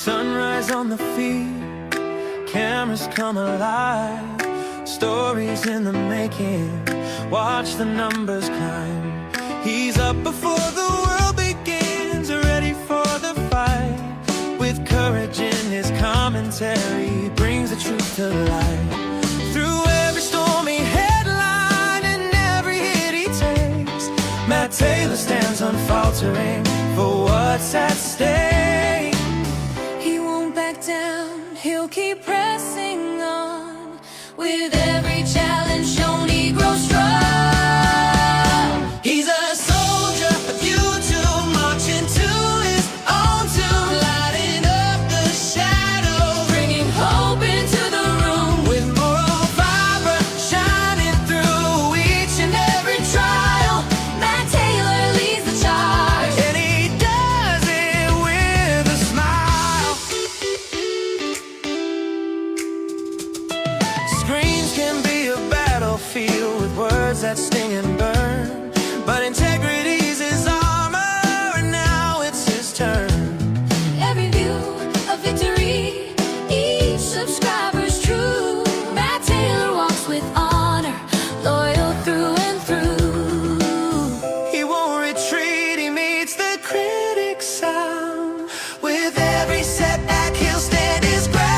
Sunrise on the feed, cameras come alive, stories in the making, watch the numbers climb. He's up before the world begins, ready for the fight. With courage in his commentary, he brings the truth to light. Through every stormy headline and every hit he takes, Matt Taylor stands unfaltering for what's at stake. He won't back down, he'll keep pressing on. With every challenge shown, he grows strong. He's a soldier of YouTube, marching to his own tune, lighting up the shadow, bringing hope into the room. With moral fiber shining through each and every trial, Matt Taylor leads the charge, and he does it with a smile. Screens can be a battlefield with words that sting and burn, but integrity's his armor, and now it's his turn. Every view a victory, each subscriber's true. Matt Taylor walks with honor, loyal through and through. He won't retreat, he meets the critics' sound. With every setback, he'll stand his ground.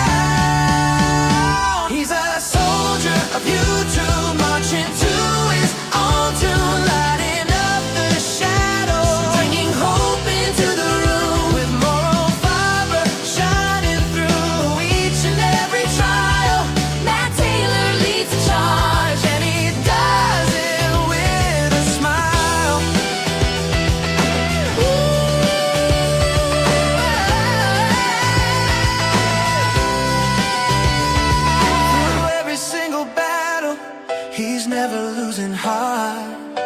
He's a soldier of YouTube, marching to his own tune, lighting up the shadows, bringing hope into the room. With moral fiber shining through each and every trial, Matt Taylor leads the charge, and he does it with a smile. Through every single battle, he's never losing heart,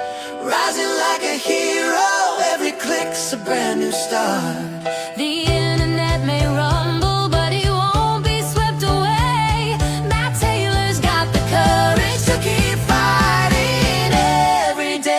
rising like a hero. Every click's a brand new start. The internet may rumble, but he won't be swept away. Matt Taylor's got the courage to keep fighting every day.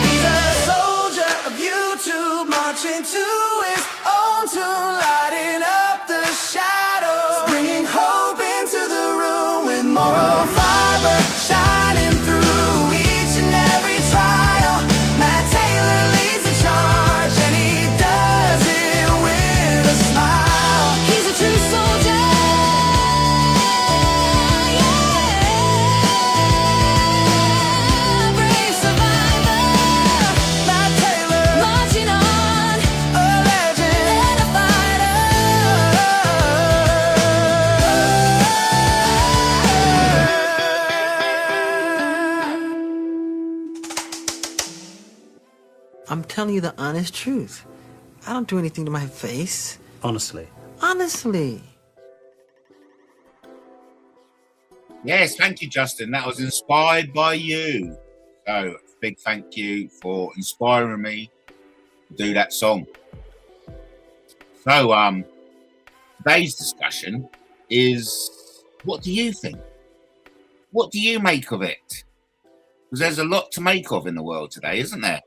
He's a soldier of YouTube, marching to his own tune, lighting up the shadows, bringing hope into the room. With moral fiber shining through each and every trial, Matt Taylor leads the charge, and he does it with a smile. He's a true soldier, yeah. Brave survivor, Matt Taylor, marching on, a legend and a fighter. I'm telling you the honest truth. I don't do anything to my face. Honestly. Honestly. Yes, thank you, Justin. That was inspired by you. So, big thank you for inspiring me to do that song. So, today's discussion is, what do you think? What do you make of it? Because there's a lot to make of in the world today, isn't there?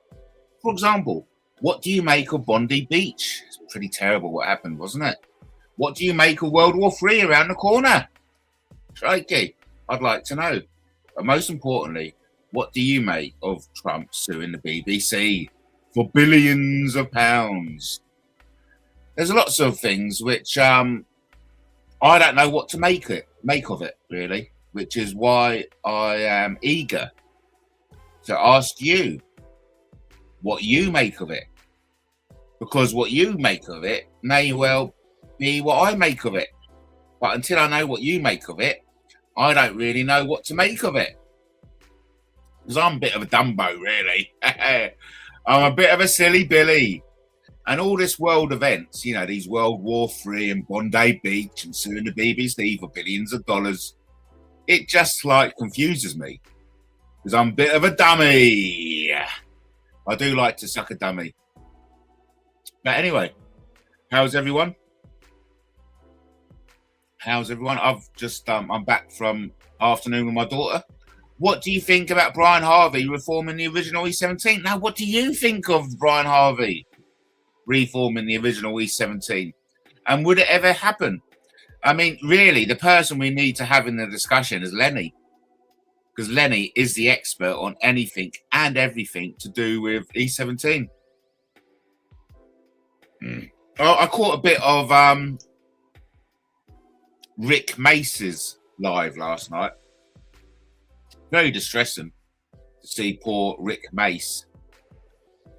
For example, what do you make of Bondi Beach? It's pretty terrible what happened, wasn't it? What do you make of World War III around the corner? Crikey, I'd like to know. But most importantly, what do you make of Trump suing the BBC for billions of pounds? There's lots of things which I don't know what to make of it, really, which is why I am eager to ask you what you make of it. Because what you make of it may well be what I make of it. But until I know what you make of it, I don't really know what to make of it. Because I'm a bit of a Dumbo, really. I'm a bit of a silly Billy. And all this world events, you know, these World War III and Bondi Beach and suing the BBC for billions of dollars, it just like confuses me. Because I'm a bit of a dummy. I do like to suck a dummy. But anyway, how's everyone? How's everyone? I've just I'm back from afternoon with my daughter. What do you think about Brian Harvey reforming the original E17? Now, what do you think of Brian Harvey reforming the original E17? And would it ever happen? I mean, really, the person we need to have in the discussion is Lenny. Because Lenny is the expert on anything and everything to do with E17. I caught a bit of Rick Mace's live last night. Very distressing to see poor Rick Mace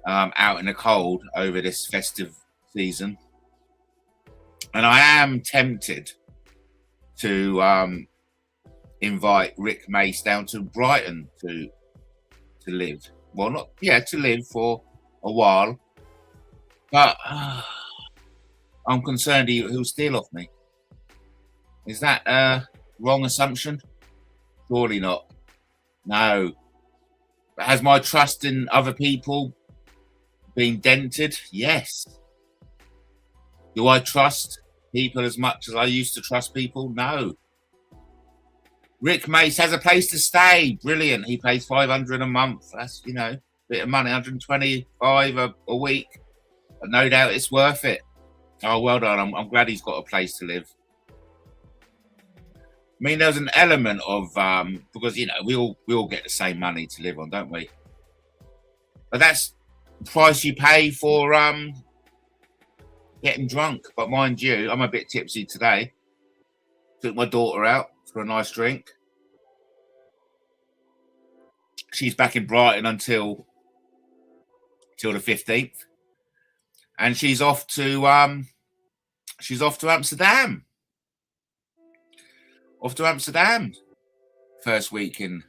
out in the cold over this festive season. And I am tempted to invite Rick Mace down to Brighton to live. Well, to live for a while. But I'm concerned he'll steal off me. Is that a wrong assumption? Surely not. No. But has my trust in other people been dented? Yes. Do I trust people as much as I used to trust people? No. Rick Mace has a place to stay. Brilliant. He pays $500 a month. That's, a bit of money, $125 a week. But no doubt it's worth it. Oh, well done. I'm glad he's got a place to live. I mean, there's an element of because we all get the same money to live on, don't we? But that's the price you pay for getting drunk. But mind you, I'm a bit tipsy today. Took my daughter out for a nice drink. She's back in Brighton until the 15th, and she's off to Amsterdam. Off to Amsterdam, first week in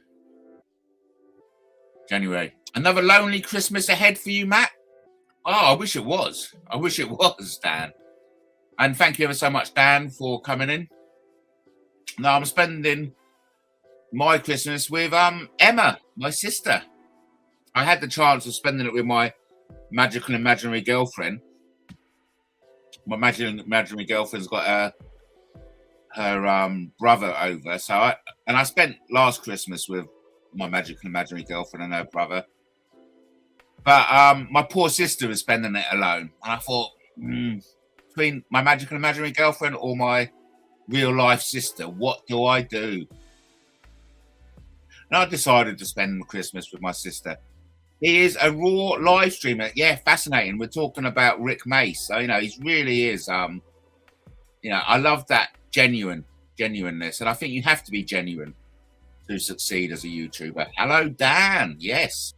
January. Another lonely Christmas ahead for you, Matt. Oh, I wish it was. I wish it was, Dan. And thank you ever so much, Dan, for coming in. Now I'm spending my Christmas with Emma, my sister. I had the chance of spending it with my magical imaginary girlfriend. My magical imaginary girlfriend's got her brother over, so I spent last Christmas with my magical imaginary girlfriend and her brother. But my poor sister was spending it alone, and I thought, between my magical imaginary girlfriend or my real life sister, what do I do? And I decided to spend Christmas with my sister. He is a raw live streamer. Yeah, fascinating. We're talking about Rick Mace. So, he really is. I love that genuineness. And I think you have to be genuine to succeed as a YouTuber. Hello, Dan. Yes.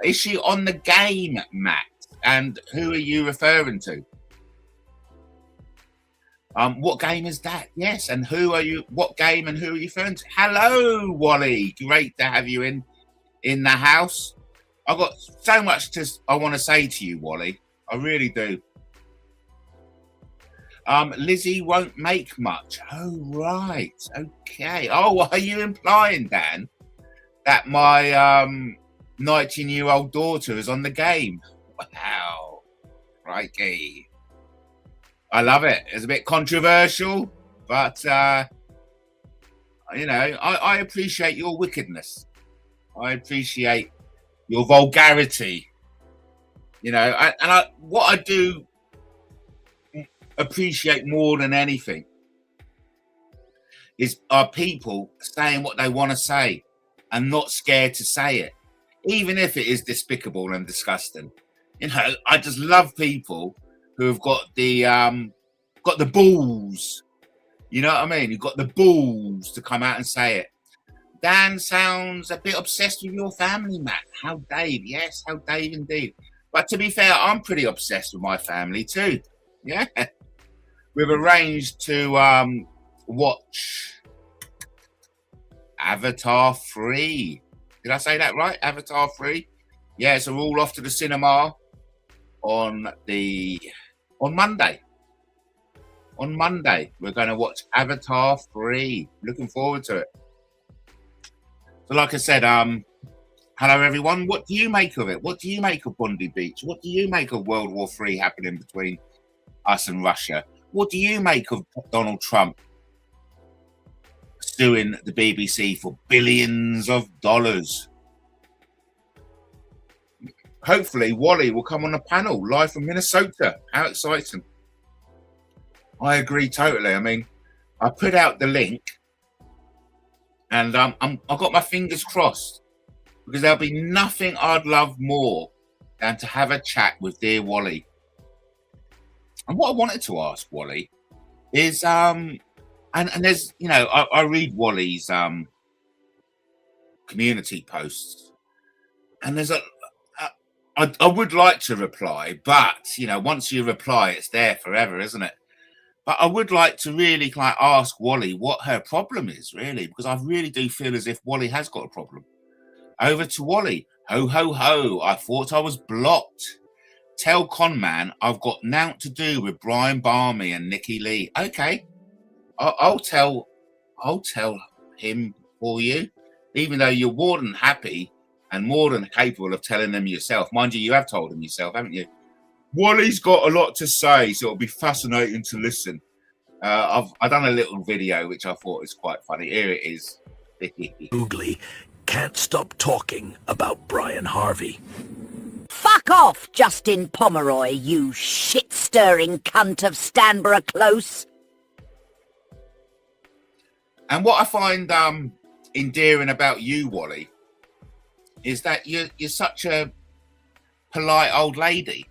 Is she on the game, Matt? And who are you referring to? What game is that? Yes, and what game and who are you referring to? Hello, Wally. Great to have you in the house. I've got so much I want to say to you, Wally. I really do. Lizzie won't make much. Oh, right. Okay. Oh, are you implying, Dan, that my 19-year-old daughter is on the game? Wow. Crikey. I love it. It's a bit controversial, but, I appreciate your wickedness. I appreciate your vulgarity. What I do appreciate more than anything are people saying what they want to say and not scared to say it, even if it is despicable and disgusting. I just love people who have got the balls. You know what I mean? You've got the balls to come out and say it. Dan sounds a bit obsessed with your family, Matt. How Dave? Yes, how Dave indeed. But to be fair, I'm pretty obsessed with my family too. Yeah. We've arranged to watch Avatar 3. Did I say that right? Avatar 3? Yeah, so we're all off to the cinema on Monday. On Monday, we're going to watch Avatar 3. Looking forward to it. So like I said, Hello, everyone. What do you make of it? What do you make of Bondi Beach? What do you make of World War III happening between us and Russia? What do you make of Donald Trump suing the BBC for billions of dollars? Hopefully, Wally will come on a panel live from Minnesota. How exciting. I agree totally. I mean, I put out the link and I've got my fingers crossed, because there'll be nothing I'd love more than to have a chat with dear Wally. And what I wanted to ask Wally is, and there's, you know, I read Wally's community posts, and there's I would like to reply, but, you know, once you reply, it's there forever, isn't it? But I would like to really ask Wally what her problem is, really, because I really do feel as if Wally has got a problem. Over to Wally. Ho, ho, ho. I thought I was blocked. Tell Conman I've got nought to do with Brian Barmy and Nikki Lee. Okay. I'll tell him for you, even though you're more than happy and more than capable of telling them yourself. Mind you, you have told him yourself, haven't you? Wally's got a lot to say, so it'll be fascinating to listen. I've done a little video, which I thought was quite funny. Here it is. Oogly can't stop talking about Brian Harvey. Fuck off, Justin Pomeroy, you shit-stirring cunt of Stanborough Close. And what I find endearing about you, Wally, is that you're such a polite old lady.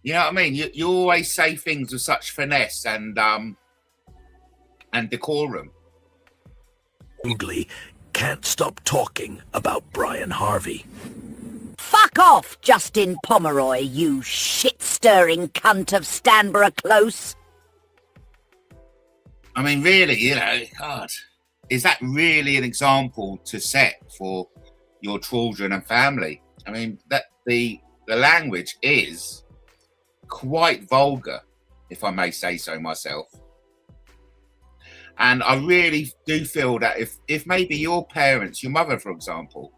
You know what I mean? You always say things with such finesse and decorum. Oogly can't stop talking about Brian Harvey. Fuck off, Justin Pomeroy, you shit-stirring cunt of Stanborough Close. I mean, really, you know, God, is that really an example to set for your children and family? I mean, that the language is quite vulgar, if I may say so myself. And I really do feel that if maybe your parents, your mother, for example,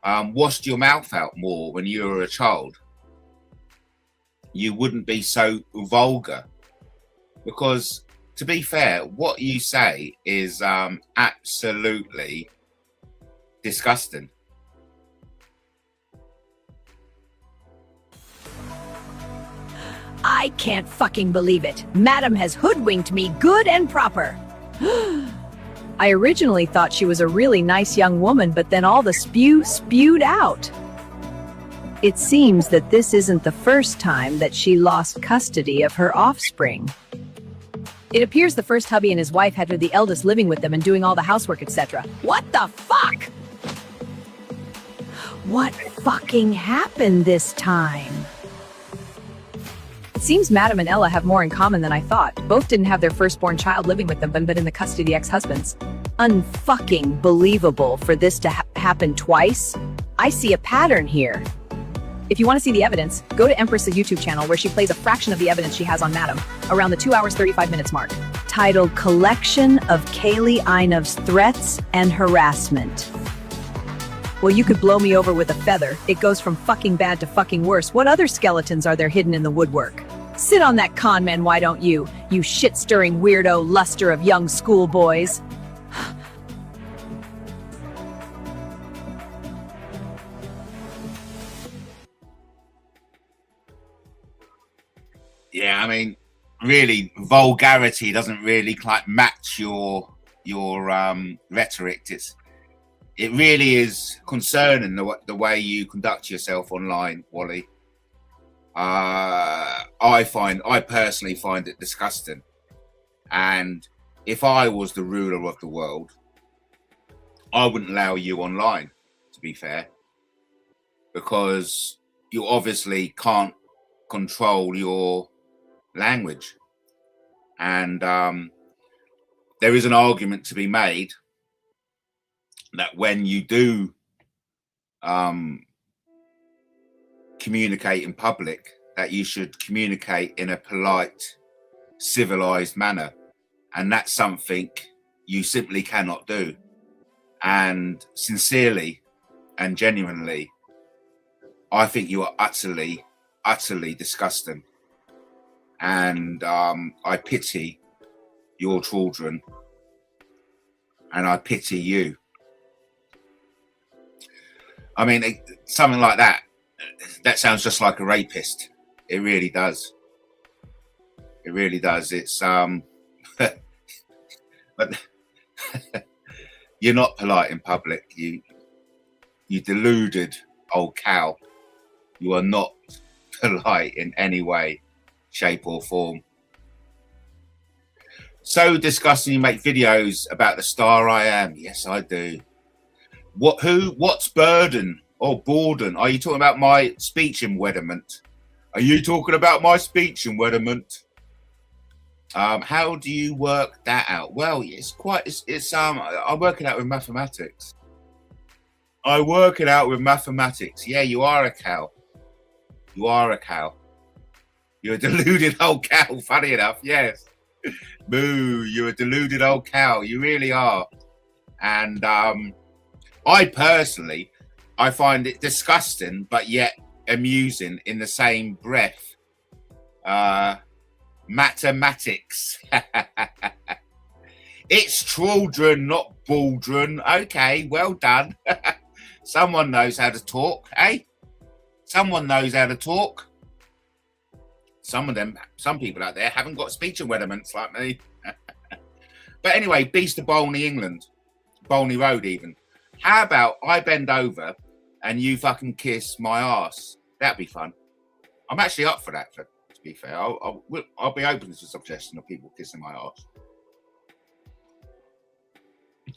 washed your mouth out more when you were a child, you wouldn't be so vulgar. Because, to be fair, what you say is absolutely disgusting. I can't fucking believe it. Madam has hoodwinked me good and proper. I originally thought she was a really nice young woman, but then all the spewed out. It seems that this isn't the first time that she lost custody of her offspring. It appears the first hubby and his wife had the eldest living with them and doing all the housework, etc. What the fuck? What fucking happened this time? It seems Madam and Ella have more in common than I thought. Both didn't have their firstborn child living with them, but in the custody of the ex-husbands. Unfucking believable for this to happen twice. I see a pattern here. If you want to see the evidence, go to Empress's YouTube channel, where she plays a fraction of the evidence she has on Madam, around the 2 hours 35 minutes mark. Titled Collection of Kaylee Inov's Threats and Harassment. Well, you could blow me over with a feather. It goes from fucking bad to fucking worse. What other skeletons are there hidden in the woodwork? Sit on that con man, why don't you? You shit-stirring weirdo luster of young schoolboys. Yeah, I mean, really, vulgarity doesn't really match your rhetoric. It really is concerning the way you conduct yourself online, Wally. I personally find it disgusting. And if I was the ruler of the world, I wouldn't allow you online, to be fair, because you obviously can't control your language. And there is an argument to be made that when you do communicate in public, that you should communicate in a polite, civilized manner. And that's something you simply cannot do. And sincerely, And genuinely, I think you are utterly, utterly disgusting. And I pity your children. And I pity you. I mean, something like that, that sounds just like a rapist. It really does. It really does. It's, but you're not polite in public. You deluded old cow. You are not polite in any way, shape or form. So disgusting you make videos about the star I am. Yes, I do. What's burden or Borden? Are you talking about my speech impediment? Are you talking about my speech impediment? How do you work that out? Well, I work it out with mathematics. I work it out with mathematics. Yeah, you are a cow. You are a cow. You're a deluded old cow, funny enough, yes. Boo, you're a deluded old cow. You really are. And I personally, I find it disgusting, but yet amusing in the same breath. Mathematics. It's children, not baldron. Okay, well done. Someone knows how to talk, eh? Someone knows how to talk. Some people out there haven't got speech impediments like me. But anyway, Beast of Bolney, England. Bolney Road, even. How about I bend over and you fucking kiss my ass? That'd be fun. I'm actually up for that, to be fair. I'll be open to the suggestion of people kissing my ass.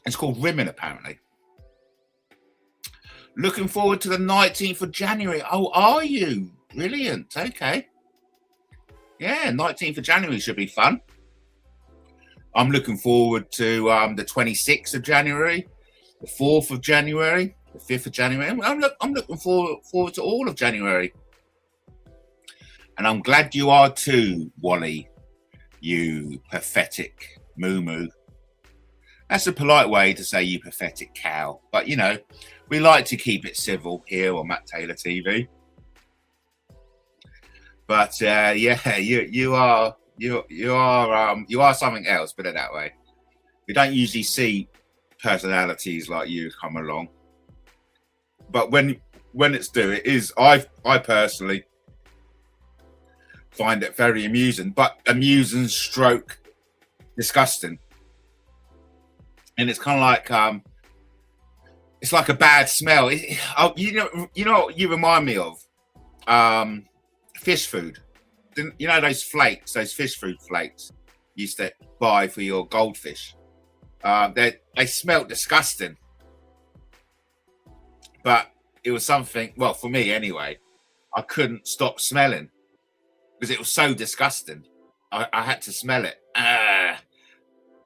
It's called rimming, apparently. Looking forward to the 19th of January. Oh, are you? Brilliant. Okay. Yeah, 19th of January should be fun. I'm looking forward to the 26th of January, the 4th of January, the 5th of January. I'm looking forward to all of January. And I'm glad you are too, Wally, you pathetic moo-moo. That's a polite way to say you pathetic cow. But, you know, we like to keep it civil here on MattTaylorTV. But yeah, you are something else, put it that way. We don't usually see personalities like you come along. But when it's due, it is I personally find it very amusing, but amusing stroke disgusting. And it's kind of like it's like a bad smell. You know what you remind me of? Fish food. You know those flakes, those fish food flakes you used to buy for your goldfish? They smelled disgusting. But it was something, well, for me anyway, I couldn't stop smelling because it was so disgusting. I had to smell it.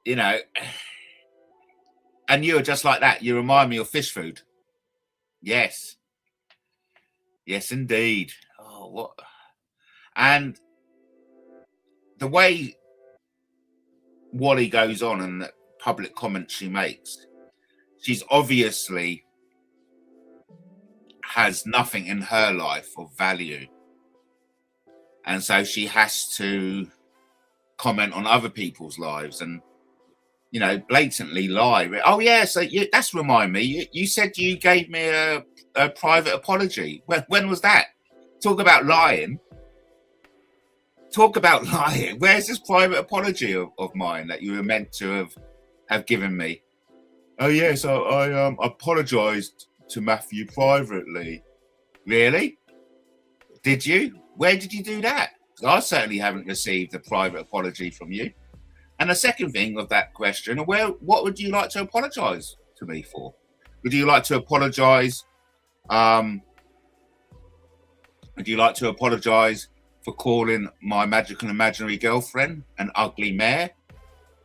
You know. And you're just like that. You remind me of fish food. Yes. Yes, indeed. Oh, what? And the way Wally goes on and the public comments she makes, she's obviously has nothing in her life of value. And so she has to comment on other people's lives and, you know, blatantly lie. Oh, yeah, so that's remind me. You said you gave me a private apology. When was that? Talk about lying. Talk about lying. Where's this private apology of mine that you were meant to have given me? Oh, yes, I apologised to Matthew privately. Really? Did you? Where did you do that? I certainly haven't received a private apology from you. And the second thing of that question, what would you like to apologise to me for? Would you like to apologise? Would you like to apologise for calling my magical and imaginary girlfriend an ugly mare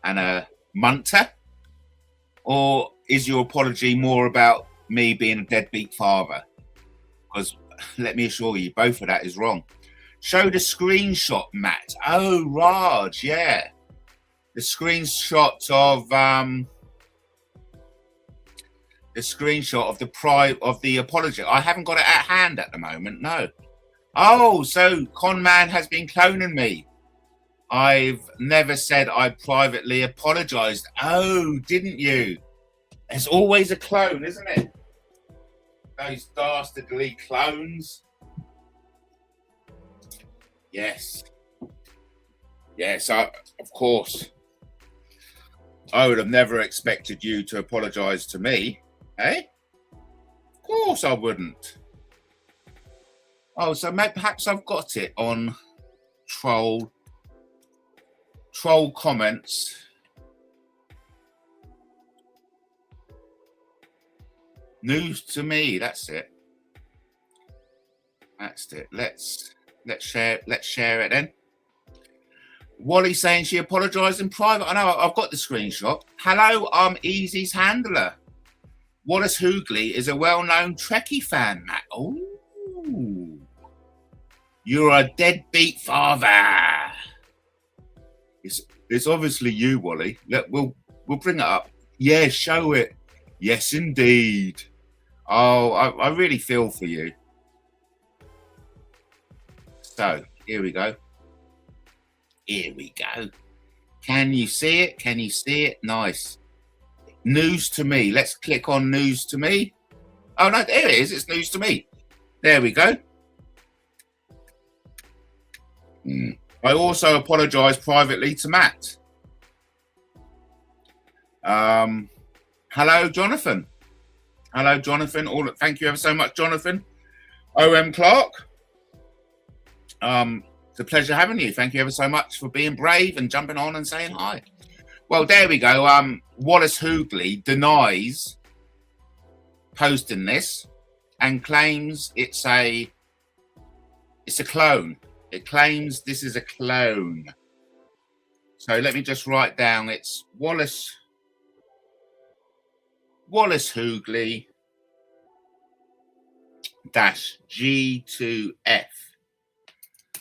and a munter? Or is your apology more about me being a deadbeat father? Because let me assure you, both of that is wrong. Show the screenshot, Matt. Oh, Raj, yeah. The screenshot of the screenshot of the apology. I haven't got it at hand at the moment. No. Oh, so Conman has been cloning me. I've never said I privately apologized. Oh, didn't you? There's always a clone, isn't it? Those dastardly clones. Yes. Yes, of course. I would have never expected you to apologize to me, eh? Of course I wouldn't. Oh, so perhaps I've got it on troll comments. News to me, that's it. That's it. Let's share it then. Wally saying she apologised in private. I know, I've got the screenshot. Hello, I'm Easy's handler. Wallace Hoogley is a well-known Trekkie fan, Matt. Oh, you're a deadbeat father. It's obviously you, Wally. Look, we'll bring it up. Yeah, show it. Yes, indeed. Oh, I really feel for you. So here we go. Here we go. Can you see it? Can you see it? Nice. News to me. Let's click on news to me. Oh, no, there it is. It's news to me. There we go. I also apologise privately to Matt. Hello, Jonathan. Hello, Jonathan. Thank you ever so much, Jonathan. O.M. Clark. It's a pleasure having you. Thank you ever so much for being brave and jumping on and saying hi. Well, there we go. Wallace Hoogley denies posting this and claims it's a clone. It claims this is a clone. So let me just write down. It's Wallace Hoogley -G2F.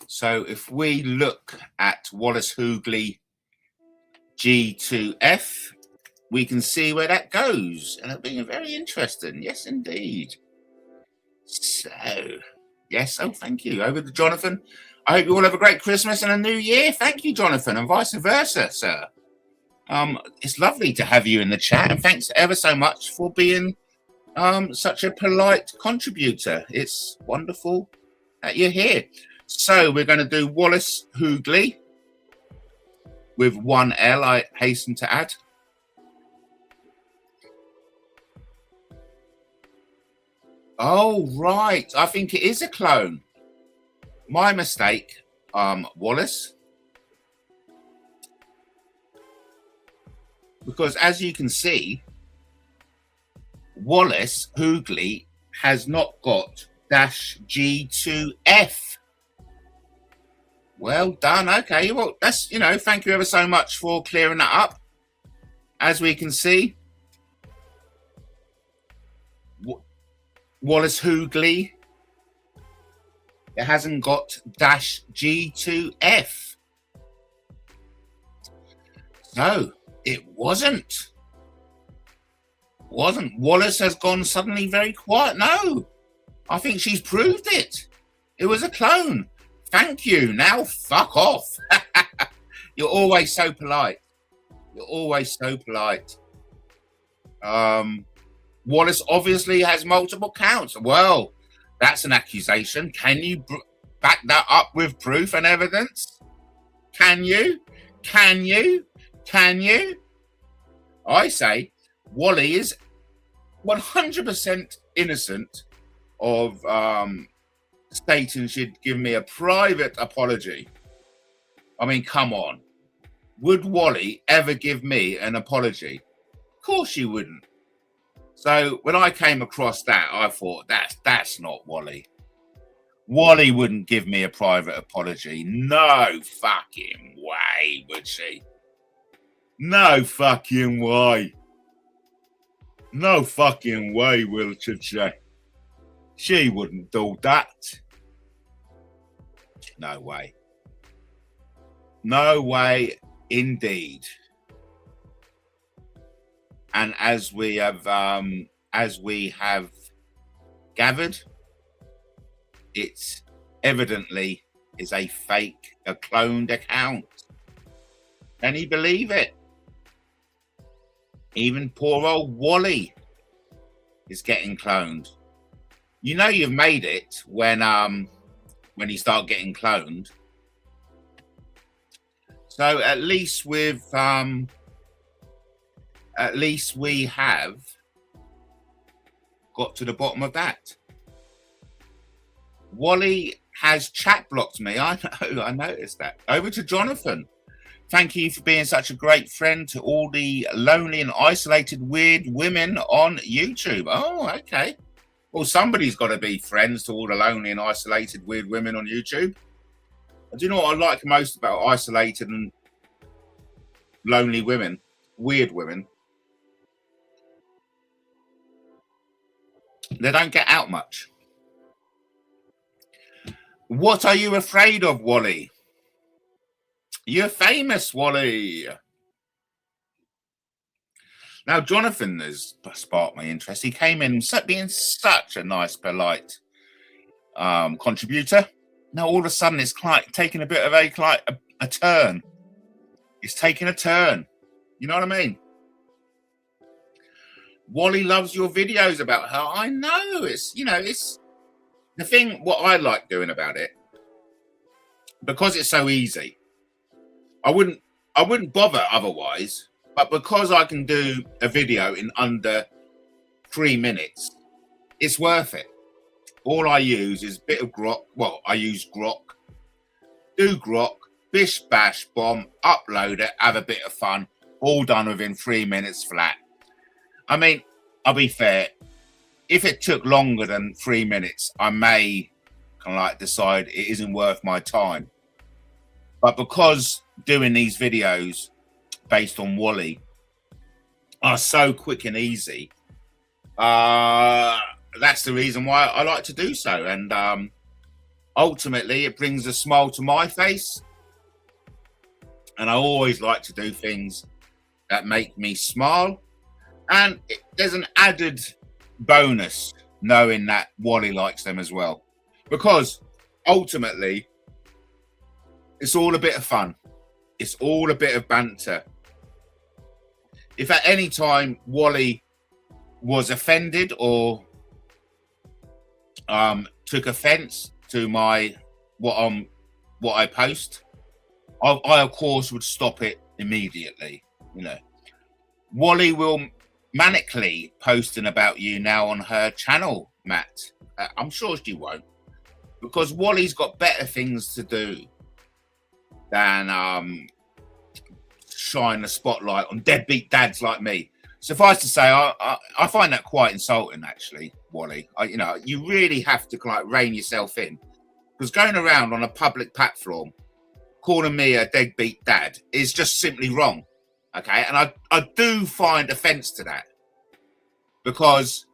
So if we look at Wallace Hoogley G2F, we can see where that goes. And it'll be very interesting. Yes, indeed. So, yes. Oh, thank you. Over to Jonathan. I hope you all have a great Christmas and a new year. Thank you, Jonathan, and vice versa, sir. It's lovely to have you in the chat, and thanks ever so much for being such a polite contributor. It's wonderful that you're here. So we're going to do Wallace Hoogley with one L, I hasten to add. Oh, right. I think it is a clone. My mistake, Wallace. Because as you can see, Wallace Hoogley has not got -G2F. Well done. Okay. Well, that's, thank you ever so much for clearing that up. As we can see, Wallace Hoogley, it hasn't got -G2F. So it wasn't. Wallace has gone suddenly very quiet. No, I think she's proved it. It was a clone. Thank you. Now fuck off. You're always so polite. You're always so polite. Wallace obviously has multiple counts. Well, that's an accusation. Can you back that up with proof and evidence? Can you? Can you? Can you? I say Wally is 100% innocent of stating she'd give me a private apology. I mean, come on. Would Wally ever give me an apology? Of course she wouldn't. So when I came across that, I thought, that's not Wally. Wally wouldn't give me a private apology. No fucking way, would she? No fucking way. No fucking way, will she? She wouldn't do that. No way. No way indeed. And as we have as we have gathered, it's evidently is a fake, a cloned account. Can you believe it? Even poor old Wally is getting cloned. You know you've made it when you start getting cloned. So at least we have got to the bottom of that. Wally has chat blocked me. I know, I noticed that. Over to Jonathan. Thank you for being such a great friend to all the lonely and isolated weird women on YouTube. Oh, okay. Well, somebody's got to be friends to all the lonely and isolated weird women on YouTube. Do you know what I like most about isolated and lonely women, weird women? They don't get out much. What are you afraid of, Wally? You're famous, Wally. Now, Jonathan has sparked my interest. He came in being such a nice, polite contributor. Now, all of a sudden, it's like taking a bit of a turn. It's taking a turn. You know what I mean? Wally loves your videos about her. I know. It's the thing. What I like doing about it, because it's so easy. I wouldn't bother otherwise, but because I can do a video in under 3 minutes, it's worth it. All I use is a bit of grok. Well, I use grok. Do grok, bish, bash, bomb, upload it, have a bit of fun, all done within 3 minutes flat. I mean, I'll be fair. If it took longer than 3 minutes, I may kind of like decide it isn't worth my time. But because doing these videos based on Wally are so quick and easy, that's the reason why I like to do so. And ultimately, it brings a smile to my face. And I always like to do things that make me smile. And there's an added bonus knowing that Wally likes them as well. Because ultimately, it's all a bit of fun. It's all a bit of banter. If at any time Wally was offended or took offence to what I post, I of course would stop it immediately. Wally will manically posting about you now on her channel, Matt. I'm sure she won't, because Wally's got better things to do than shine the spotlight on deadbeat dads like me. Suffice to say, I find that quite insulting, actually, Wally. You really have to rein yourself in, because going around on a public platform calling me a deadbeat dad is just simply wrong. Okay, and I do find offence to that, because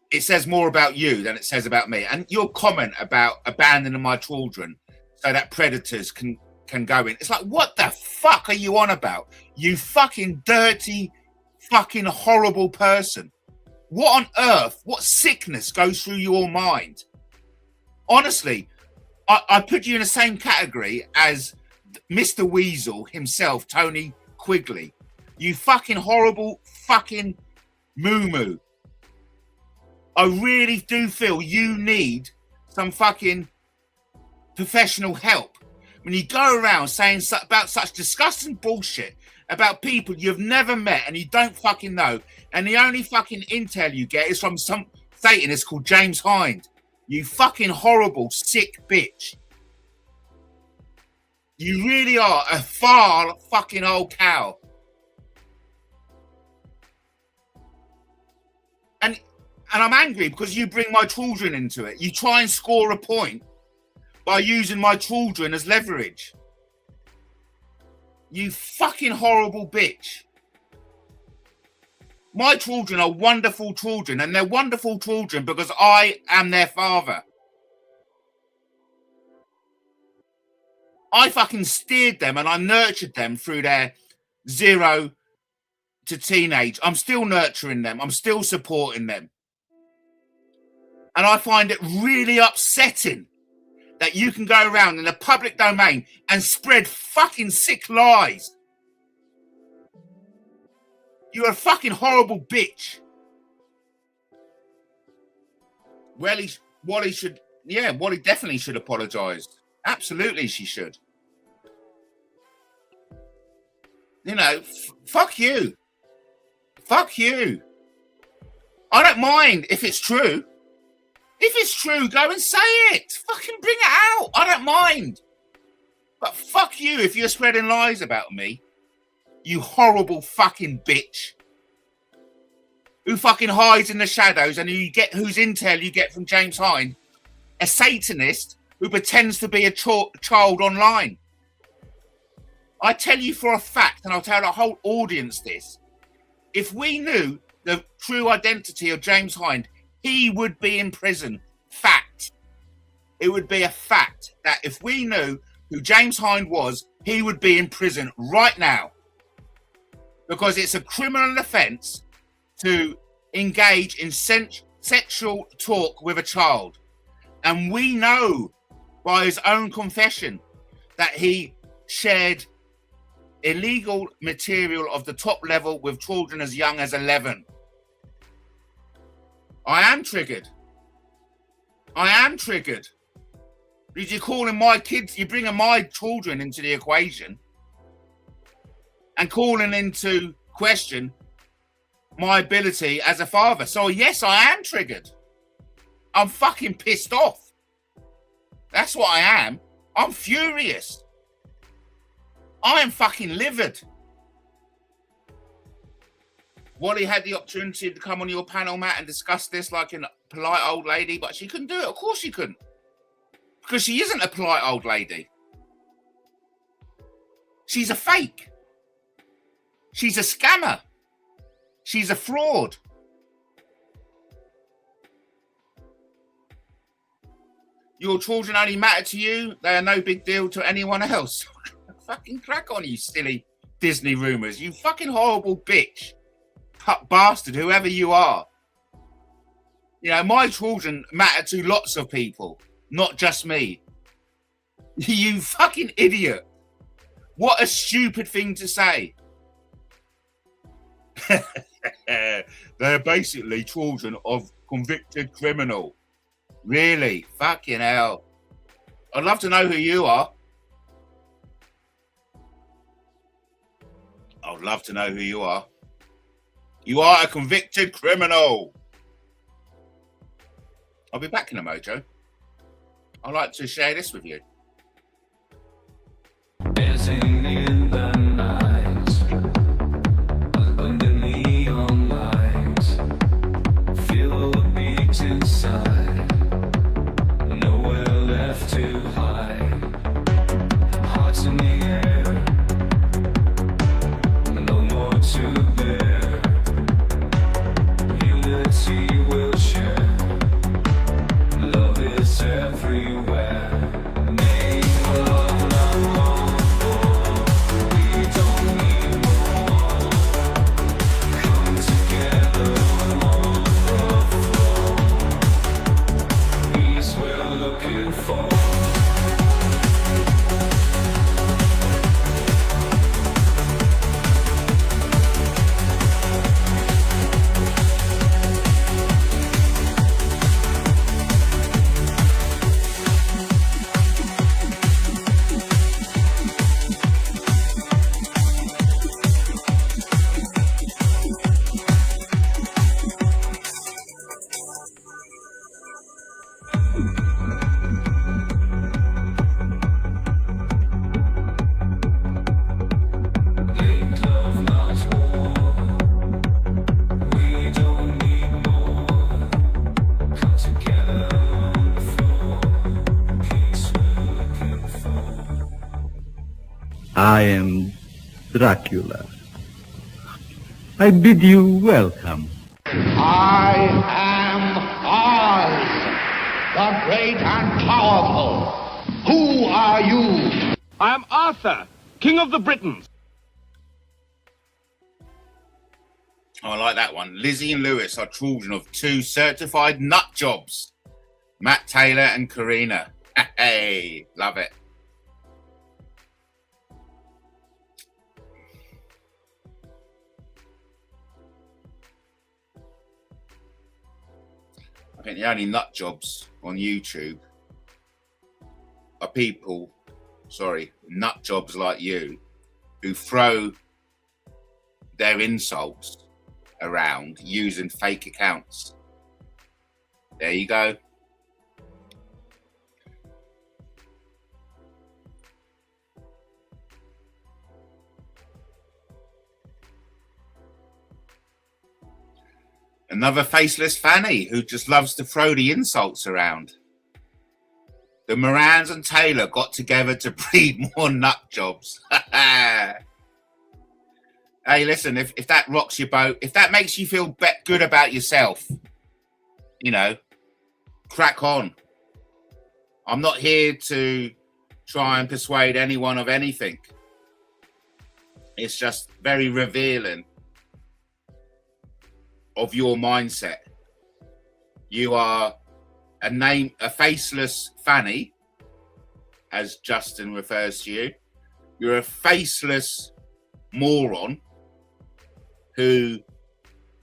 it says more about you than it says about me. And your comment about abandoning my children so that predators can go in. It's like, what the fuck are you on about? You fucking dirty, fucking horrible person. What on earth, what sickness goes through your mind? Honestly, I put you in the same category as Mr. Weasel himself, Tony Quigley. You fucking horrible fucking moo-moo. I really do feel you need some fucking professional help. When you go around saying about such disgusting bullshit about people you've never met and you don't fucking know, and the only fucking intel you get is from some Satanist called James Hind. You fucking horrible, sick bitch. You really are a foul fucking old cow. And I'm angry because you bring my children into it. You try and score a point by using my children as leverage. You fucking horrible bitch. My children are wonderful children, and they're wonderful children because I am their father. I fucking steered them and I nurtured them through their 0 to teenage, I'm still nurturing them. I'm still supporting them. And I find it really upsetting that you can go around in the public domain and spread fucking sick lies. You're a fucking horrible bitch. Well, Wally definitely should apologise. Absolutely, she should. You know, fuck you. Fuck you. I don't mind if it's true. If it's true, go and say it. Fucking bring it out. I don't mind. But fuck you if you're spreading lies about me. You horrible fucking bitch. Who fucking hides in the shadows and whose intel you get from James Hind. A Satanist who pretends to be a child online. I tell you for a fact, and I'll tell the whole audience this. If we knew the true identity of James Hind, he would be in prison. Fact. It would be a fact that if we knew who James Hind was, he would be in prison right now. Because it's a criminal offence to engage in sexual talk with a child. And we know by his own confession that he shared illegal material of the top level with children as young as 11. I am triggered. I am triggered. Because you're calling my kids, you're bringing my children into the equation and calling into question my ability as a father. So yes, I am triggered. I'm fucking pissed off. That's what I am. I'm furious. I am fucking livid. Wally had the opportunity to come on your panel, Matt, and discuss this like a polite old lady, but she couldn't do it. Of course she couldn't. Because she isn't a polite old lady. She's a fake. She's a scammer. She's a fraud. Your children only matter to you. They are no big deal to anyone else. Fucking crack on, you silly Disney rumours. You fucking horrible bitch. Cut bastard, whoever you are. You know, my children matter to lots of people, not just me. You fucking idiot. What a stupid thing to say. They're basically children of convicted criminal. Really? Fucking hell. I'd love to know who you are. I would love to know who you are. You are a convicted criminal. I'll be back in a mojo. I'd like to share this with you. Dancing in the night, under neon lights, feel the beat inside, nowhere left to hide, hearts in the air, no more to bear, unity will share, love is everywhere. I am Dracula. I bid you welcome. I am Oz, the great and powerful. Who are you? I am Arthur, King of the Britons. Oh, I like that one. Lizzie and Lewis are children of 2 certified nut jobs, Matt Taylor and Karina. Hey, love it. I think the only nut jobs on YouTube are people, nut jobs like you, who throw their insults around using fake accounts. There you go. Another faceless fanny who just loves to throw the insults around. The Morans and Taylor got together to breed more nut jobs. Hey, listen, if that rocks your boat, if that makes you feel good about yourself, you know, crack on. I'm not here to try and persuade anyone of anything. It's just very revealing of your mindset. You are a faceless fanny, as Justin refers to you. You're a faceless moron who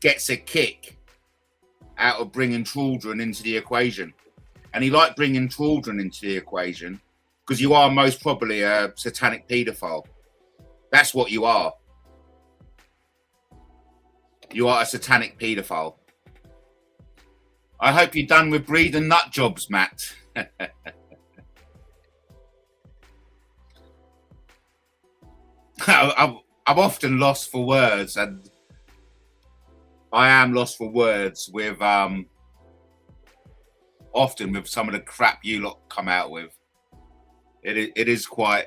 gets a kick out of bringing children into the equation. And he liked bringing children into the equation because you are most probably a satanic paedophile. That's what you are. You are a satanic paedophile. I hope you're done with breeding nut jobs, Matt. I'm often lost for words, and I am lost for words with often with some of the crap you lot come out with. It is quite.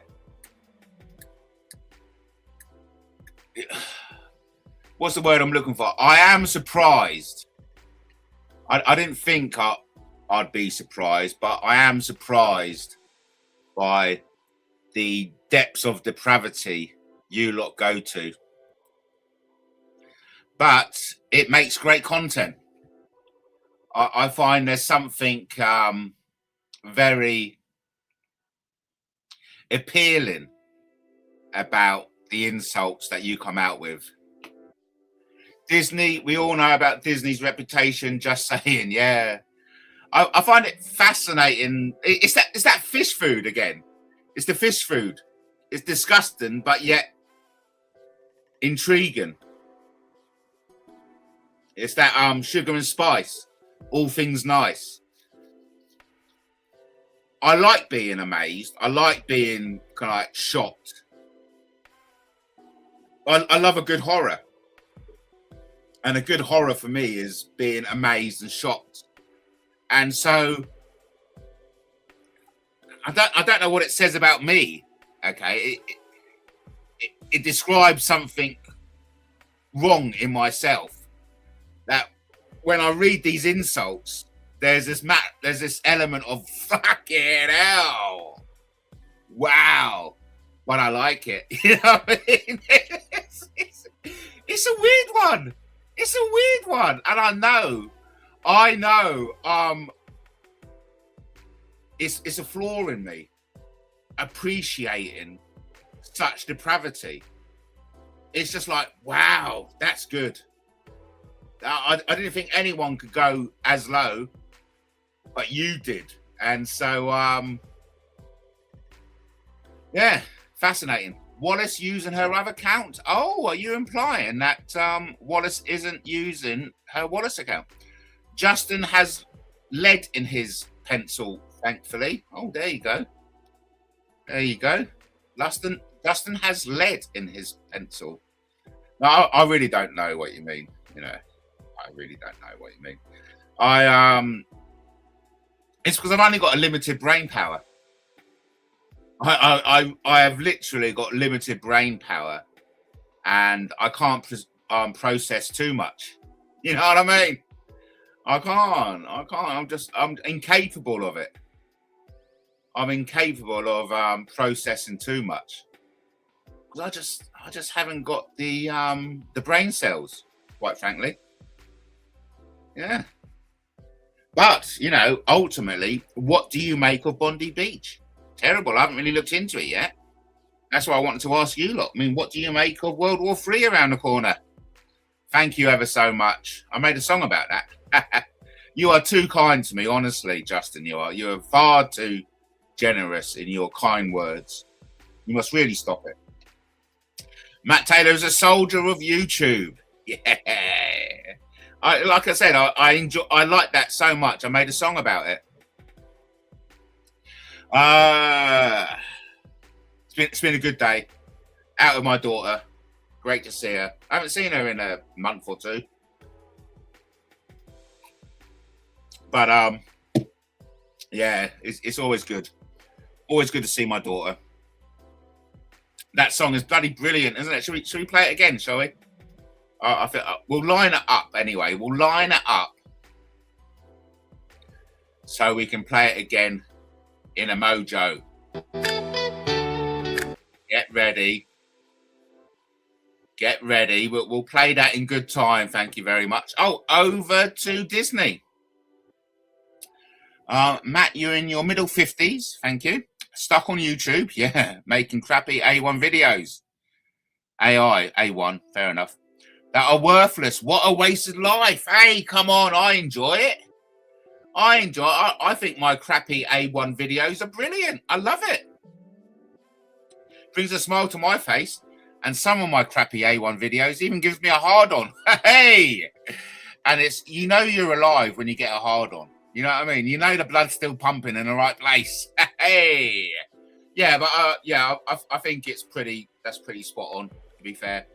What's the word I'm looking for? I am surprised. I didn't think I'd be surprised, but I am surprised by the depths of depravity you lot go to. But it makes great content. I find there's something very appealing about the insults that you come out with. Disney, we all know about Disney's reputation, just saying, yeah. I find it fascinating. It's that fish food again. It's the fish food. It's disgusting, but yet intriguing. It's that sugar and spice, all things nice. I like being amazed. I like being kind of like shocked. I love a good horror. And a good horror for me is being amazed and shocked. And so I don't know what it says about me. Okay, it describes something wrong in myself. That when I read these insults, there's this element of fucking hell. Wow, but I like it. You know what I mean? It's a weird one. It's a weird one, and I know. It's a flaw in me, appreciating such depravity. It's just like, wow, that's good. I didn't think anyone could go as low, but you did, and so yeah, fascinating. Wallace using her other account. Oh, are you implying that Wallace isn't using her Wallace account? Justin has lead in his pencil, thankfully. Oh, there you go. There you go. Justin has lead in his pencil. No, I really don't know what you mean. You know, I really don't know what you mean. It's because I've only got a limited brain power. I have literally got limited brain power, and I can't process too much. You know what I mean? I can't. I'm incapable of it. I'm incapable of processing too much because I just haven't got the brain cells. quite frankly. Yeah. But, you know, ultimately, what do you make of Bondi Beach? Terrible. I haven't really looked into it yet. That's why I wanted to ask you lot. I mean, what do you make of World War III around the corner? Thank you ever so much. I made a song about that. You are too kind to me, honestly, Justin. You are. You are far too generous in your kind words. You must really stop it. Matt Taylor is a soldier of YouTube. Yeah. Like I said, I like that so much. I made a song about it. It's been a good day. Out with my daughter. Great to see her. I haven't seen her in a month or two. But yeah, it's always good. Always good to see my daughter. That song is bloody brilliant, isn't it? Should we play it again, shall we? I think we'll line it up anyway. We'll line it up so we can play it again in a mojo. Get ready. Get ready. We'll play that in good time. Thank you very much. Oh, over to Disney. Matt, you're in your middle 50s. Thank you. Stuck on YouTube. Yeah, making crappy A1 videos. A1, fair enough. That are worthless. What a wasted life. Hey, come on. I enjoy it. I think my crappy A1 videos are brilliant. I love it. Brings a smile to my face. And some of my crappy A1 videos even gives me a hard on. Hey! And it's, you know, you're alive when you get a hard on. You know what I mean? You know the blood's still pumping in the right place. Hey! Yeah, but yeah, I think that's pretty spot on, to be fair.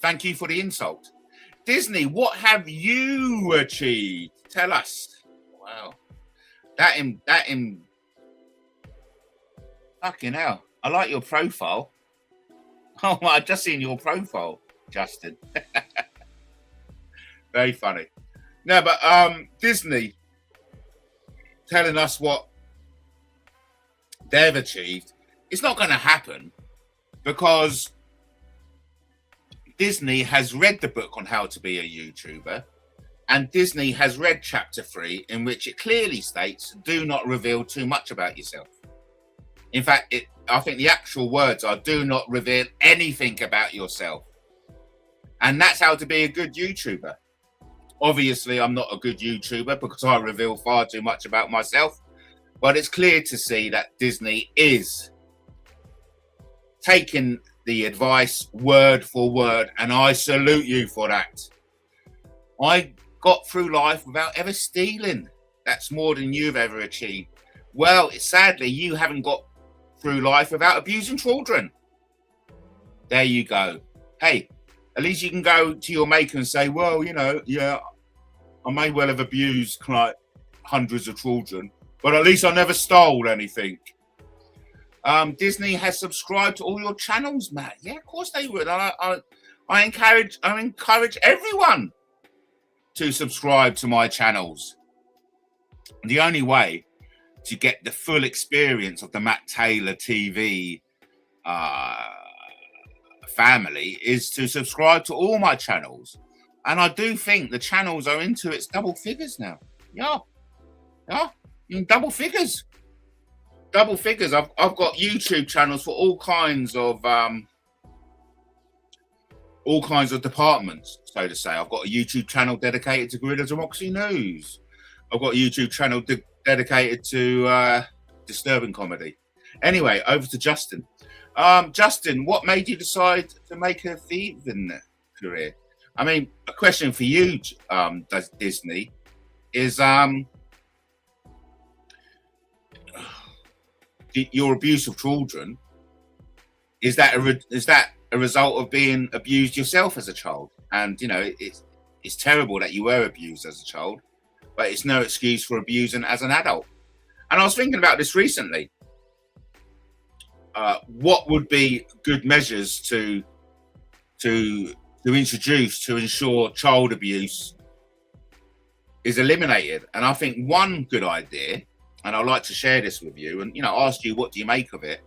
Thank you for the insult. Disney, what have you achieved? Tell us. Wow. That in fucking hell. I like your profile. Oh, I've just seen your profile, Justin. Very funny. No, but Disney telling us what they've achieved. It's not going to happen because Disney has read the book on how to be a YouTuber, and Disney has read chapter 3, in which it clearly states, do not reveal too much about yourself. In fact, I think the actual words are, do not reveal anything about yourself. And that's how to be a good YouTuber. Obviously, I'm not a good YouTuber because I reveal far too much about myself, but it's clear to see that Disney is taking the advice word for word, and I salute you for that. I got through life without ever stealing. That's more than you've ever achieved. Well, sadly, you haven't got through life without abusing children. There you go. Hey, at least you can go to your maker and say, well, you know, yeah, I may well have abused like hundreds of children, but at least I never stole anything. Disney has subscribed to all your channels, Matt. Yeah, of course they would. I encourage everyone to subscribe to my channels. The only way to get the full experience of the MattTaylorTV family is to subscribe to all my channels. And I do think the channels are into its double figures now. Yeah, in double figures. Double figures. I've got YouTube channels for all kinds of departments, so to say. I've got a YouTube channel dedicated to Guerrilla Democracy News. I've got a YouTube channel dedicated to disturbing comedy. Anyway, over to Justin. Justin, what made you decide to make a thieving career? I mean, a question for you, Disney, is your abuse of children, is that a result of being abused yourself as a child? And you know, it's terrible that you were abused as a child, but it's no excuse for abusing as an adult. And I was thinking about this recently. What would be good measures to introduce to ensure child abuse is eliminated? And I think one good idea, and I'd like to share this with you and, you know, ask you, what do you make of it?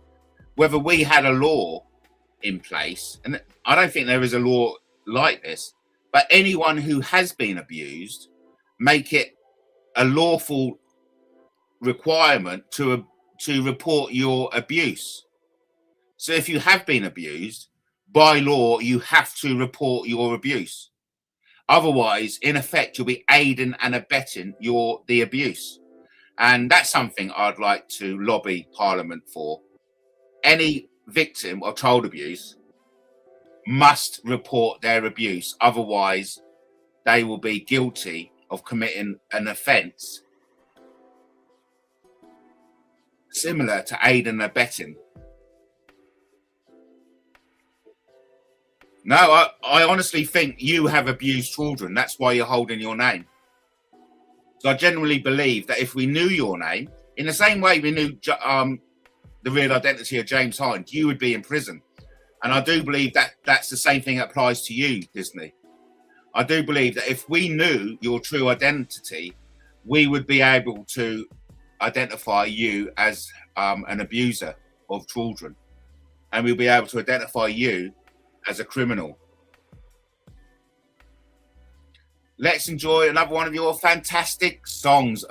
Whether we had a law in place, and I don't think there is a law like this, but anyone who has been abused, make it a lawful requirement to report your abuse. So if you have been abused, by law, you have to report your abuse. Otherwise, in effect, you'll be aiding and abetting the abuse. And that's something I'd like to lobby Parliament for. Any victim of child abuse must report their abuse. Otherwise, they will be guilty of committing an offence similar to aid and abetting. No, I honestly think you have abused children. That's why you're holding your name. So I genuinely believe that if we knew your name, in the same way we knew the real identity of James Hind, you would be in prison. And I do believe that that's the same thing that applies to you, Disney. I do believe that if we knew your true identity, we would be able to identify you as an abuser of children. And we'll be able to identify you as a criminal. Let's enjoy another one of your fantastic songs.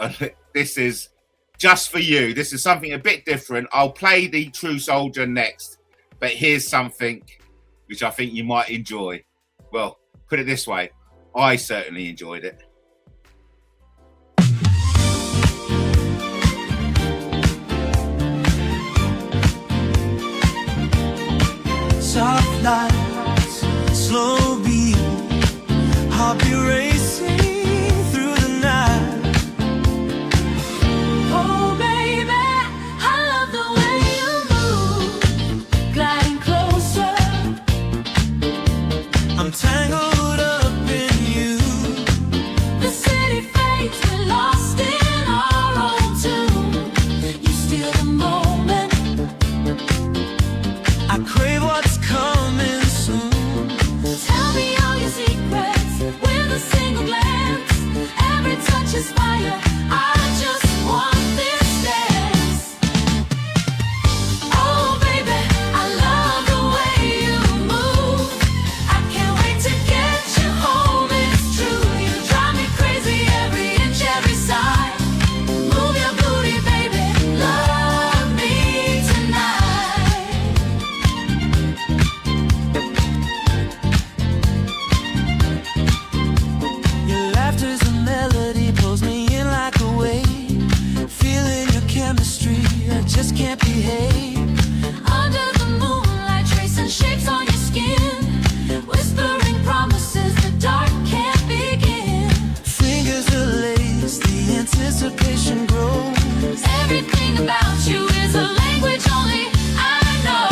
This is just for you. This is something a bit different. I'll play the True Soldier next, but here's something which I think you might enjoy. Well, put it this way, I certainly enjoyed it. Soft lights, slow beat, heart be racing through the night. Oh baby, I love the way you move, gliding closer. I'm tangled up in you. The city fades, we're lost in our own tune. You steal the moment. I crave what's coming soon. Tell me all your secrets with a single glance. Every touch is fire. I just want this dance. Oh baby, I love the way you move. I can't wait to get you home. It's true, you drive me crazy every inch, every side. Move your booty, baby. Love me tonight. Your laughter's a melody, pulls me in like a wave. Feeling your chemistry, I just can't behave. Under the moonlight, tracing shapes on your skin, whispering promises the dark can't begin. Fingers are laced, the anticipation grows. Everything about you is a language only I know.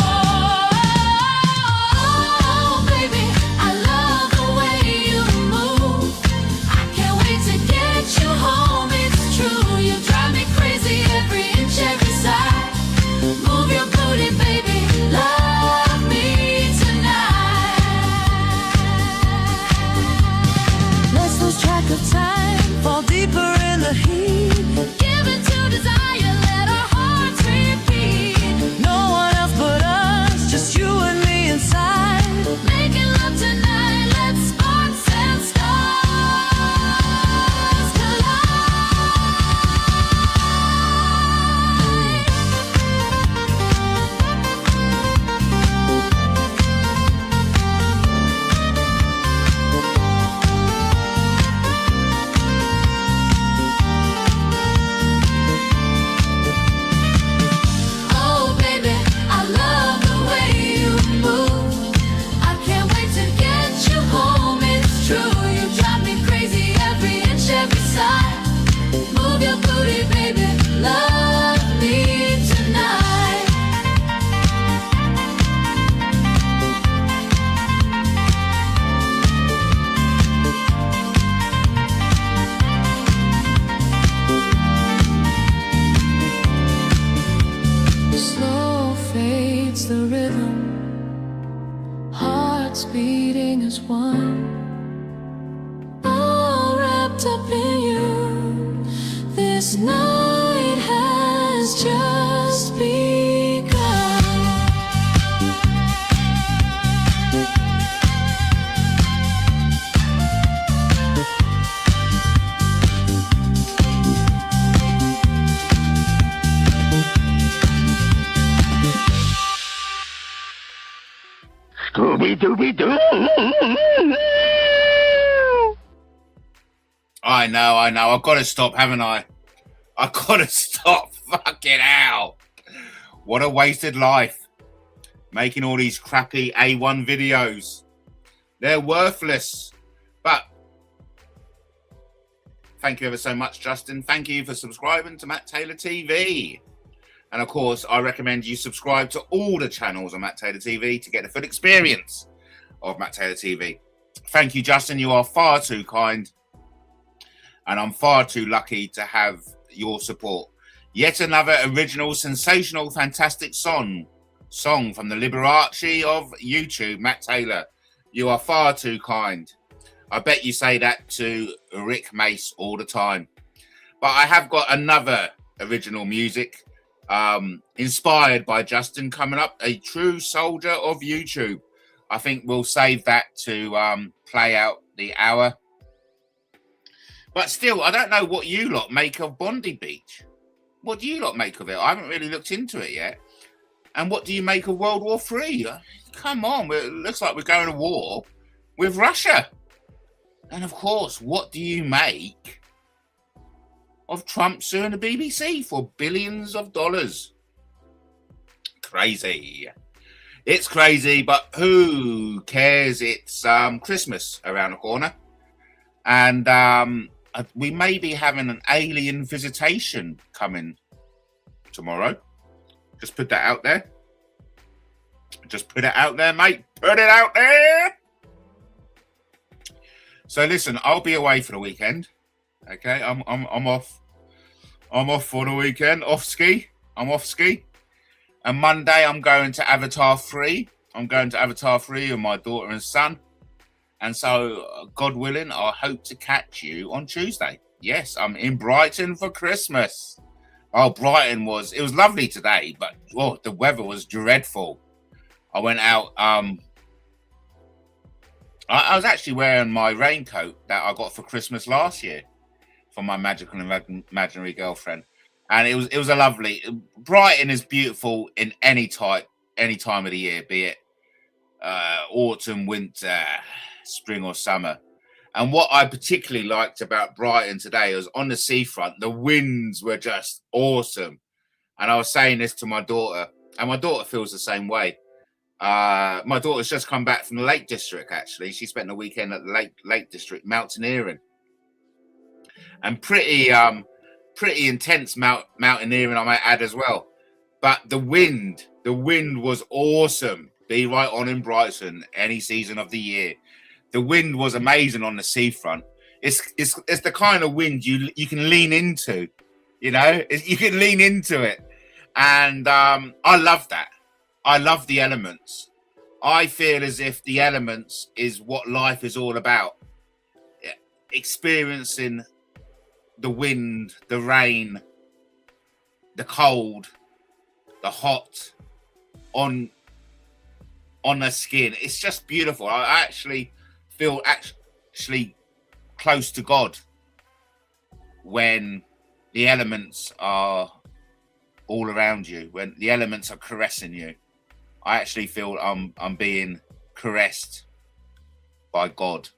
Oh, baby, I love the way you move. I can't wait to get you home. It's true, you drive me crazy every inch, every side. Move your booty, baby. Love me tonight. Let's lose track of time, fall deeper in the heat. Give in to desire, let our hearts repeat. No one else but us, just you and me inside. Making love tonight, let sparks and stars collide. Oh baby, I love the way you move. I can't wait to get you home. It's true, you drive me crazy every inch, every side. Move your booty, baby. Love me tonight. Slow fades the rhythm, hearts beating as one. All wrapped up in you. This night has just begun. Scooby-Dooby-Doo! I know. I've got to stop, haven't I? I've got to stop. Fucking hell. What a wasted life. Making all these crappy A1 videos. They're worthless. But thank you ever so much, Justin. Thank you for subscribing to Matt Taylor TV. And of course, I recommend you subscribe to all the channels on Matt Taylor TV to get the full experience of Matt Taylor TV. Thank you, Justin. You are far too kind. And I'm far too lucky to have your support. Yet another original, sensational, fantastic song from the Liberace of YouTube, Matt Taylor. You are far too kind. I bet you say that to Rick Mace all the time. But I have got another original music inspired by Justin coming up, a true soldier of YouTube. I think we'll save that to play out the hour. But still, I don't know what you lot make of Bondi Beach. What do you lot make of it? I haven't really looked into it yet. And what do you make of World War III? Come on, it looks like we're going to war with Russia. And of course, what do you make of Trump suing the BBC for billions of dollars? Crazy. It's crazy, but who cares? It's Christmas around the corner. And we may be having an alien visitation coming tomorrow. Just put that out there. Just put it out there, mate. Put it out there. So listen, I'll be away for the weekend. Okay, I'm off. I'm off for the weekend. Off ski. I'm off ski. And Monday I'm going to Avatar 3. I'm going to Avatar 3 with my daughter and son. And so, God willing, I hope to catch you on Tuesday. Yes, I'm in Brighton for Christmas. Oh, Brighton it was lovely today, but the weather was dreadful. I went out, I was actually wearing my raincoat that I got for Christmas last year from my magical and imaginary girlfriend. And it was a lovely, Brighton is beautiful in any time of the year, be it autumn, winter, spring or summer. And what I particularly liked about Brighton today was on the seafront, the winds were just awesome. And I was saying this to my daughter, and my daughter feels the same way. My daughter's just come back from the Lake District, actually. She spent the weekend at the Lake District mountaineering. And pretty intense mountaineering, I might add as well. But the wind was awesome. Be right on in Brighton any season of the year. The wind was amazing on the seafront. It's the kind of wind you can lean into, you know. You can lean into it, and I love that. I love the elements. I feel as if the elements is what life is all about. Experiencing the wind, the rain, the cold, the hot on the skin. It's just beautiful. I actually feel close to God when the elements are all around you, when the elements are caressing you. I actually feel I'm being caressed by God.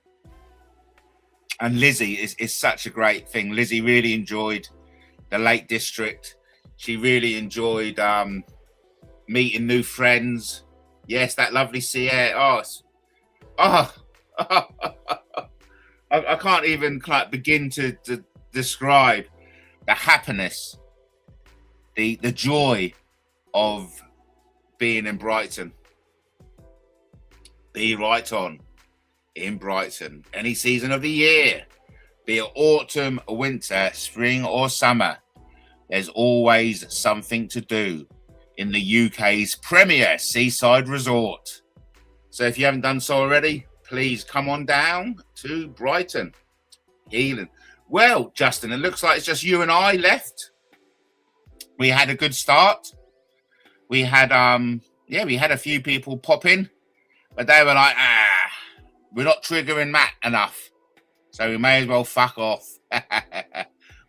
And Lizzie is such a great thing. Lizzie really enjoyed the Lake District. She really enjoyed meeting new friends. Yes, that lovely sea air. I can't even begin to describe the happiness, the joy of being in Brighton. Be right on in Brighton any season of the year, be it autumn, winter, spring or summer. There's always something to do in the UK's premier seaside resort. So if you haven't done so already, please come on down to Brighton. Healing. Well, Justin, it looks like it's just you and I left. We had a good start. We had we had a few people pop in, but they were like, we're not triggering Matt enough, so we may as well fuck off.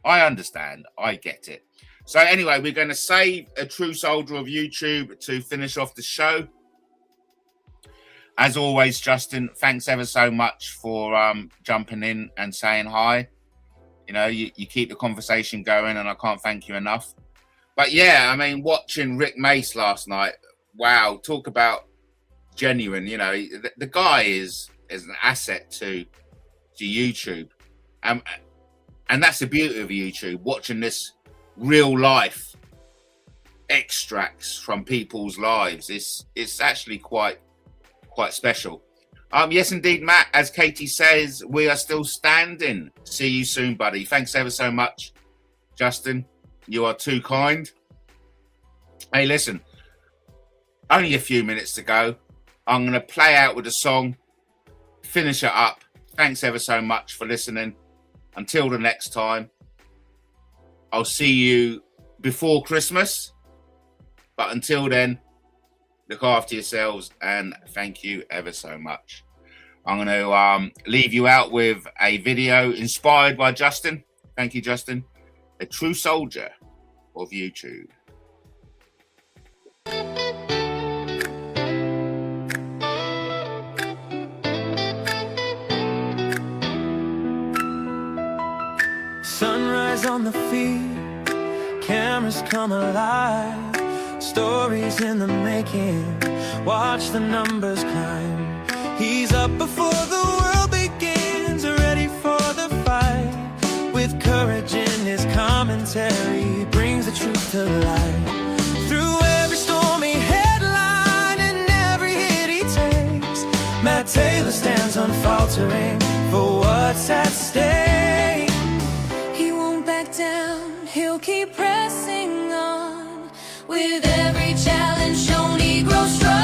I understand. I get it. So anyway, we're going to save a true soldier of YouTube to finish off the show. As always, Justin, thanks ever so much for jumping in and saying hi. You know, you keep the conversation going, and I can't thank you enough. But yeah, I mean, watching Rick Mace last night, wow, talk about genuine. You know, the guy is an asset to YouTube, and that's the beauty of YouTube. Watching this real life extracts from people's lives, it's actually quite special. Yes, indeed, Matt. As Katie says, we are still standing. See you soon, buddy. Thanks ever so much, Justin. You are too kind. Hey, listen, only a few minutes to go. I'm going to play out with a song, finish it up. Thanks ever so much for listening. Until the next time, I'll see you before Christmas. But until then, look after yourselves, and thank you ever so much. I'm going to leave you out with a video inspired by Justin. Thank you, Justin. A true soldier of YouTube. Sunrise on the feed, cameras come alive, stories in the making, watch the numbers climb. He's up before the world begins, ready for the fight. With courage in his commentary, he brings the truth to light. Through every stormy headline and every hit he takes, Matt Taylor stands unfaltering for what's at stake. He won't back down, he'll keep pressing on. With every challenge shown, he grows strong.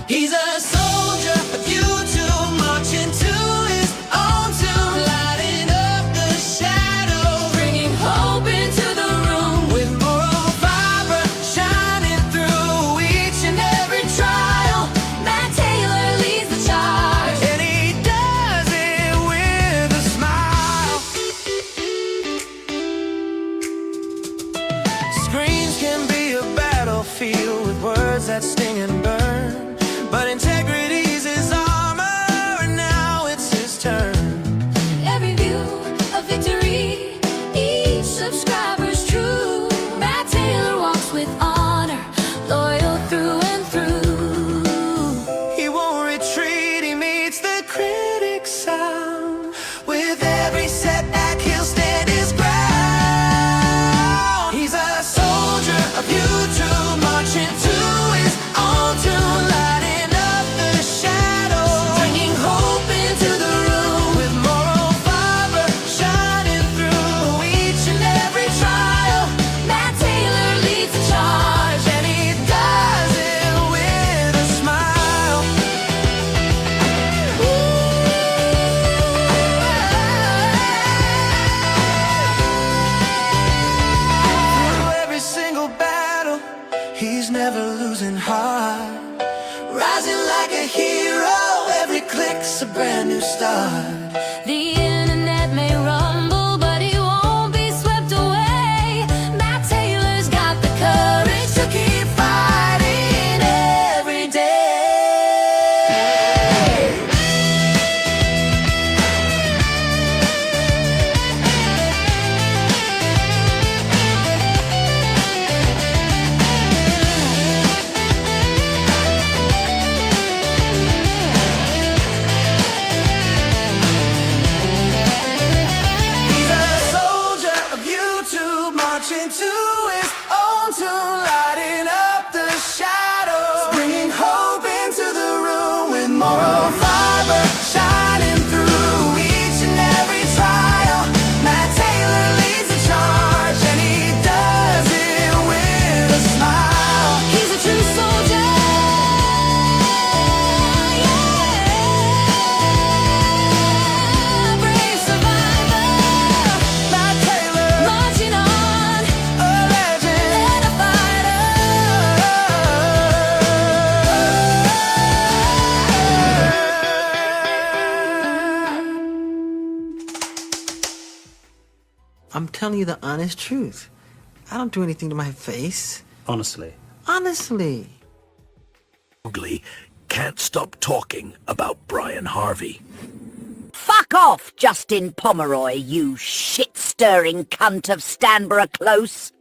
He's a soldier of YouTube, marching to his own tune, lighting up the shadows, Bringing hope into the room. with moral fiber shining through each and every trial. Matt Taylor leads the charge. And he does it with a smile. Screens can be a battlefield with words that sting and burn, but integrity's his armor, and now it's his turn. Every view a victory, each subscriber's true. Matt Taylor walks with honor, loyal through and through. He won't retreat, he meets the critic's sound. With every setback, he'll stand his ground. He's a soldier of YouTube, marching to his own tune, lighting up the shadows, Bringing hope into the room. with moral fiber shining through each and every trial. Matt Taylor leads the charge. And he does it with a smile. Through every single battle, he's never losing heart. Rising like a hero, every click's a brand new start. The internet may rumble, but he won't be swept away. Matt Taylor's got the courage to keep fighting every day. He's a soldier of YouTube, marching to his own tune, lighting up the shadows, bringing hope into the room, with moral fiber shining through each and every trial. Matt Taylor leads the charge, and he does it with a smile. He's a true soldier. Yeah. Brave survivor. Matt Taylor, Marching on. a legend. And a fighter. I'm telling you the honest truth. I don't do anything to my face. Honestly. Honestly. Ugly can't stop talking about Brian Harvey. Fuck off, Justin Pomeroy, you shit-stirring cunt of Stanborough Close.